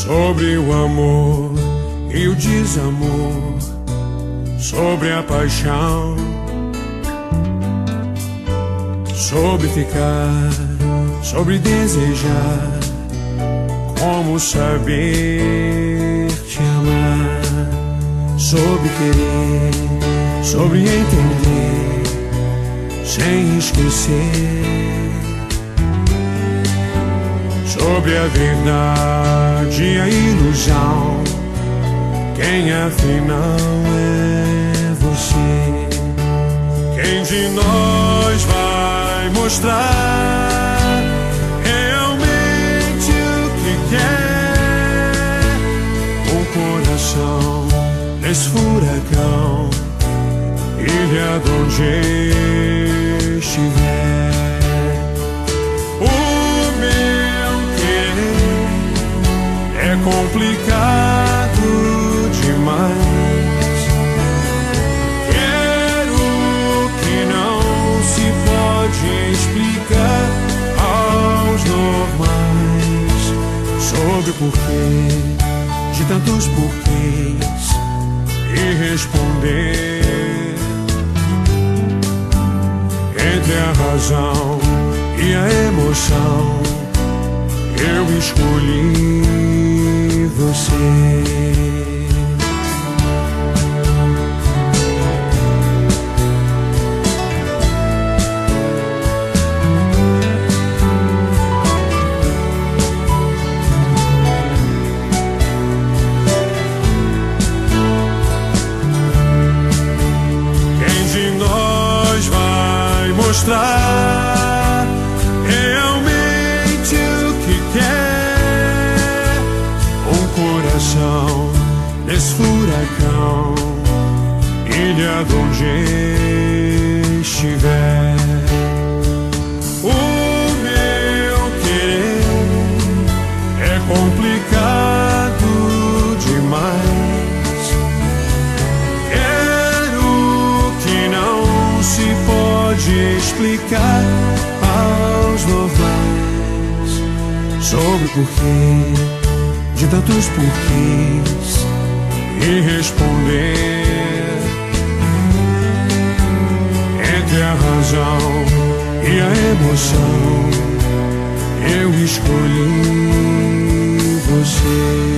sobre o amor e o desamor, sobre a paixão, sobre ficar, sobre desejar, como saber te amar, sobre querer, sobre entender, sem esquecer, sobre a verdade e a ilusão, quem afinal é você? Quem de nós vai mostrar realmente o que quer? O coração nesse furacão, ilha de onde estiver. O meu querer é complicado demais. Quero que não se pode explicar aos normais, sobre o porquê de tantos porquês, e responder entre a razão e a emoção. Eu escolhi você. Mostrar realmente o que quer. Um coração nesse furacão, ilha de onde estiver. O meu querer é complicado demais. Quero que não se pode explicar aos normais, sobre o porquê de tantos porquês, e responder entre a razão e a emoção. Eu escolhi você.